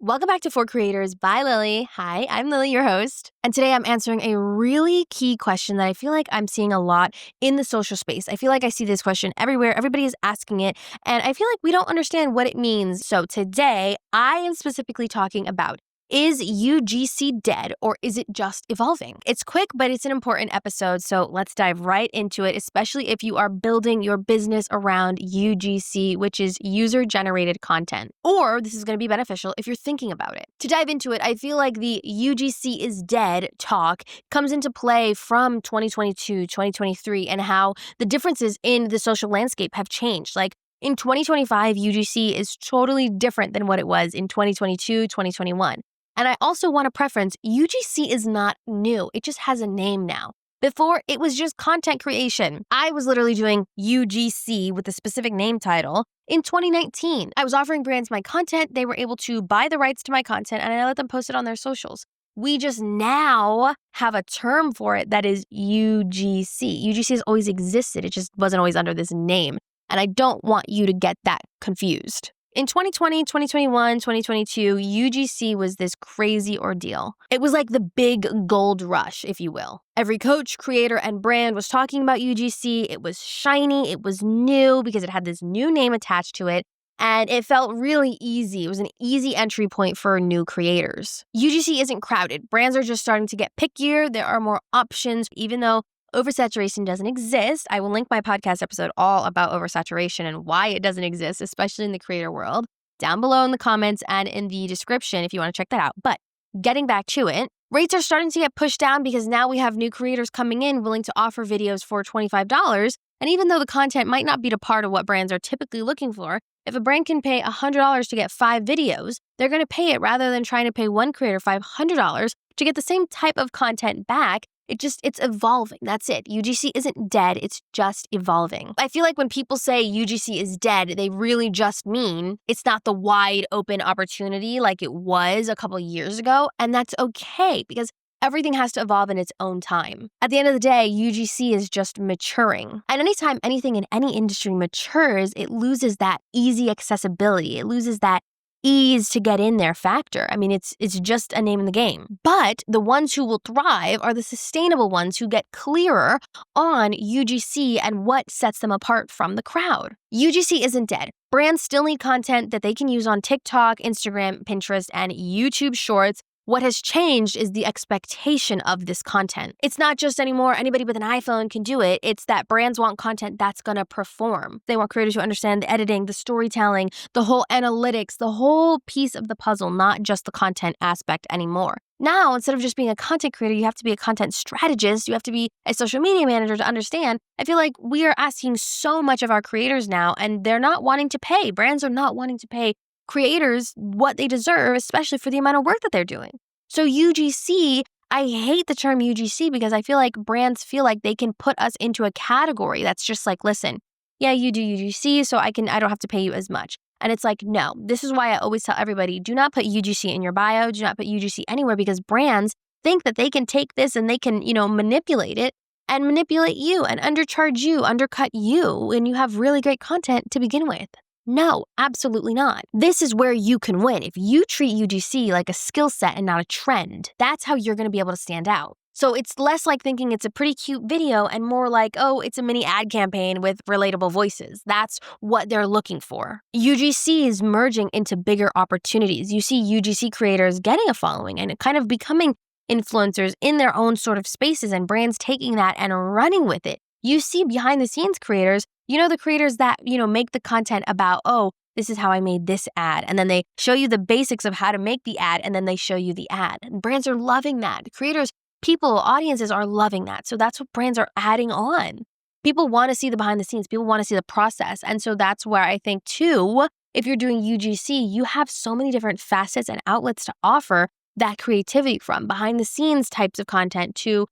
Welcome back to For Creators by Lily. Hi, I'm Lily, your host. And today I'm answering a really key question that I feel like I'm seeing a lot in the social space. I feel like I see this question everywhere. Everybody is asking it. And I feel like we don't understand what it means. So today I am specifically talking about, is UGC dead or is it just evolving? It's quick, but it's an important episode. So let's dive right into it, especially if you are building your business around UGC, which is user-generated content. Or this is going to be beneficial if you're thinking about it. To dive into it, I feel like the UGC is dead talk comes into play from 2022, 2023, and how the differences in the social landscape have changed. Like in 2025, UGC is totally different than what it was in 2022, 2021. And I also want to preference, UGC is not new. It just has a name now. Before, it was just content creation. I was literally doing UGC with a specific name title in 2019. I was offering brands my content. They were able to buy the rights to my content, and I let them post it on their socials. We just now have a term for it that is UGC. UGC has always existed. It just wasn't always under this name. And I don't want you to get that confused. In 2020, 2021, 2022, UGC was this crazy ordeal. It was like the big gold rush, if you will. Every coach, creator, and brand was talking about UGC. It was shiny, it was new because it had this new name attached to it, and it felt really easy. It was an easy entry point for new creators. UGC isn't crowded. Brands are just starting to get pickier. There are more options, even though oversaturation doesn't exist. I will link my podcast episode all about oversaturation and why it doesn't exist, especially in the creator world, down below in the comments and in the description if you want to check that out. But getting back to it, rates are starting to get pushed down because now we have new creators coming in willing to offer videos for $25. And even though the content might not be a part of what brands are typically looking for, if a brand can pay $100 to get 5 videos, they're going to pay it rather than trying to pay one creator $500 to get the same type of content back. It's evolving. That's it. UGC isn't dead. It's just evolving. I feel like when people say UGC is dead, they really just mean it's not the wide open opportunity like it was a couple of years ago. And that's okay because everything has to evolve in its own time. At the end of the day, UGC is just maturing. And anytime anything in any industry matures, it loses that easy accessibility. It loses that ease to get in there factor. I mean, it's just a name in the game. But the ones who will thrive are the sustainable ones who get clearer on UGC and what sets them apart from the crowd. UGC isn't dead. Brands still need content that they can use on TikTok, Instagram, Pinterest, and YouTube Shorts. What has changed is the expectation of this content. It's not just anymore anybody with an iPhone can do it. It's that brands want content that's going to perform. They want creators who understand the editing, the storytelling, the whole analytics, the whole piece of the puzzle, not just the content aspect anymore. Now, instead of just being a content creator, you have to be a content strategist. You have to be a social media manager to understand. I feel like we are asking so much of our creators now, and they're not wanting to pay. Brands are not wanting to pay creators what they deserve, especially for the amount of work that they're doing. So UGC, I hate the term UGC because I feel like brands feel like they can put us into a category that's just like, listen, yeah, you do UGC, so I don't have to pay you as much. And it's like, no, this is why I always tell everybody, do not put UGC in your bio, do not put UGC anywhere because brands think that they can take this and they can, manipulate it and manipulate you and undercharge you, undercut you when you have really great content to begin with. No, absolutely not. This is where you can win. If you treat UGC like a skill set and not a trend, that's how you're going to be able to stand out. So it's less like thinking it's a pretty cute video and more like, oh, it's a mini ad campaign with relatable voices. That's what they're looking for. UGC is merging into bigger opportunities. You see UGC creators getting a following and kind of becoming influencers in their own sort of spaces and brands taking that and running with it. You see behind the scenes creators, the creators that, make the content about, oh, this is how I made this ad. And then they show you the basics of how to make the ad, and then they show you the ad. And brands are loving that. Creators, people, audiences are loving that. So that's what brands are adding on. People want to see the behind the scenes. People want to see the process. And so that's where I think, too, if you're doing UGC, you have so many different facets and outlets to offer that creativity from behind the scenes types of content to,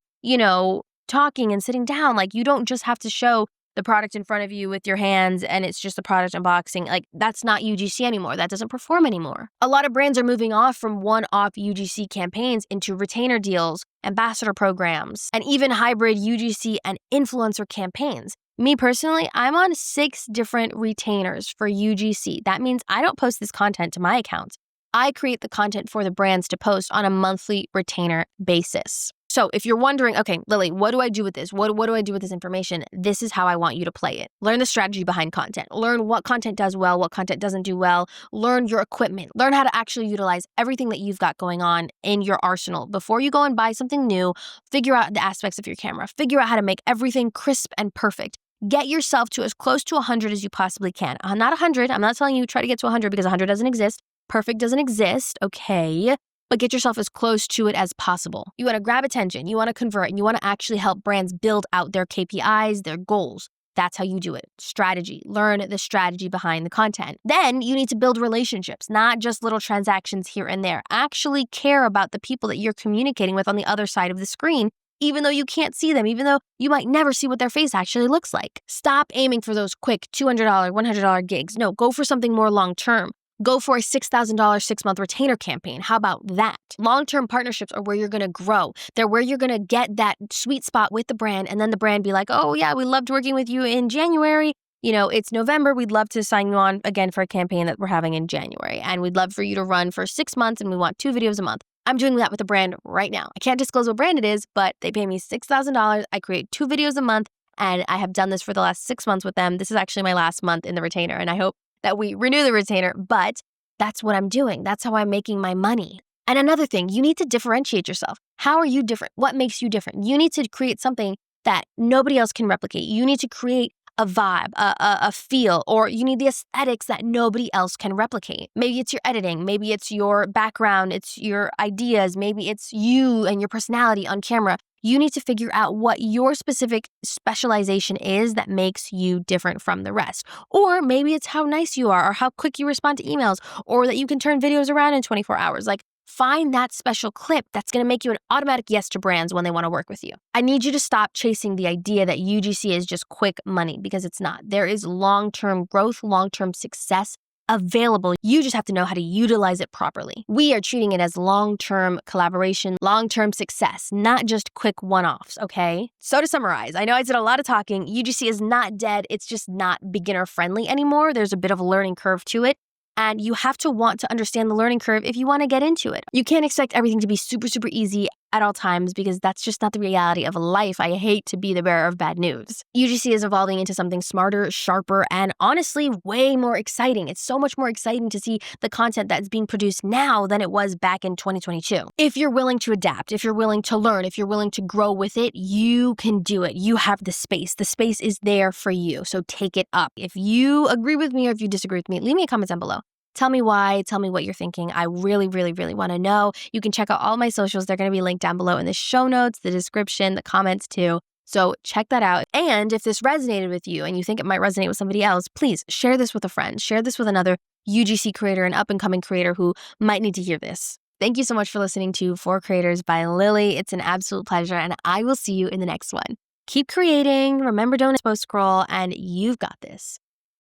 talking and sitting down. Like, you don't just have to show the product in front of you with your hands and it's just a product unboxing. Like, that's not UGC anymore. That doesn't perform anymore. A lot of brands are moving off from one-off UGC campaigns into retainer deals, ambassador programs, and even hybrid UGC and influencer campaigns. Me personally, I'm on 6 different retainers for UGC. That means I don't post this content to my account. I create the content for the brands to post on a monthly retainer basis. So if you're wondering, okay, Lily, what do I do with this? What do I do with this information? This is how I want you to play it. Learn the strategy behind content. Learn what content does well, what content doesn't do well. Learn your equipment. Learn how to actually utilize everything that you've got going on in your arsenal. Before you go and buy something new, figure out the aspects of your camera. Figure out how to make everything crisp and perfect. Get yourself to as close to 100 as you possibly can. Not 100. I'm not telling you try to get to 100 because 100 doesn't exist. Perfect doesn't exist, okay? But get yourself as close to it as possible. You want to grab attention, you want to convert, and you want to actually help brands build out their KPIs, their goals. That's how you do it. Strategy. Learn the strategy behind the content. Then you need to build relationships, not just little transactions here and there. Actually care about the people that you're communicating with on the other side of the screen, even though you can't see them, even though you might never see what their face actually looks like. Stop aiming for those quick $200, $100 gigs. No, go for something more long-term. Go for a $6,000 6-month retainer campaign. How about that? Long-term partnerships are where you're going to grow. They're where you're going to get that sweet spot with the brand, and then the brand be like, oh yeah, we loved working with you in January. It's November. We'd love to sign you on again for a campaign that we're having in January, and we'd love for you to run for 6 months, and we want 2 videos a month. I'm doing that with a brand right now. I can't disclose what brand it is, but they pay me $6,000. I create 2 videos a month, and I have done this for the last 6 months with them. This is actually my last month in the retainer, and I hope that we renew the retainer, but that's what I'm doing. That's how I'm making my money. And another thing, you need to differentiate yourself. How are you different? What makes you different? You need to create something that nobody else can replicate. You need to create a vibe, a feel, or you need the aesthetics that nobody else can replicate. Maybe it's your editing, maybe it's your background, it's your ideas, maybe it's you and your personality on camera. You need to figure out what your specific specialization is that makes you different from the rest. Or maybe it's how nice you are, or how quick you respond to emails, or that you can turn videos around in 24 hours. Find that special clip that's going to make you an automatic yes to brands when they want to work with you. I need you to stop chasing the idea that UGC is just quick money, because it's not. There is long-term growth, long-term success available. You just have to know how to utilize it properly. We are treating it as long-term collaboration, long-term success, not just quick one-offs, okay? So to summarize, I know I did a lot of talking. UGC is not dead. It's just not beginner-friendly anymore. There's a bit of a learning curve to it. And you have to want to understand the learning curve if you want to get into it. You can't expect everything to be super, super easy at all times, because that's just not the reality of life. I hate to be the bearer of bad news. UGC is evolving into something smarter, sharper, and honestly, way more exciting. It's so much more exciting to see the content that's being produced now than it was back in 2022. If you're willing to adapt, if you're willing to learn, if you're willing to grow with it, you can do it. You have the space. The space is there for you. So take it up. If you agree with me or if you disagree with me, leave me a comment down below. Tell me why. Tell me what you're thinking. I really, really, really want to know. You can check out all my socials. They're going to be linked down below in the show notes, the description, the comments too. So check that out. And if this resonated with you and you think it might resonate with somebody else, please share this with a friend. Share this with another UGC creator, an up-and-coming creator who might need to hear this. Thank you so much for listening to For Creators by Lily. It's an absolute pleasure, and I will see you in the next one. Keep creating. Remember, don't scroll, and you've got this.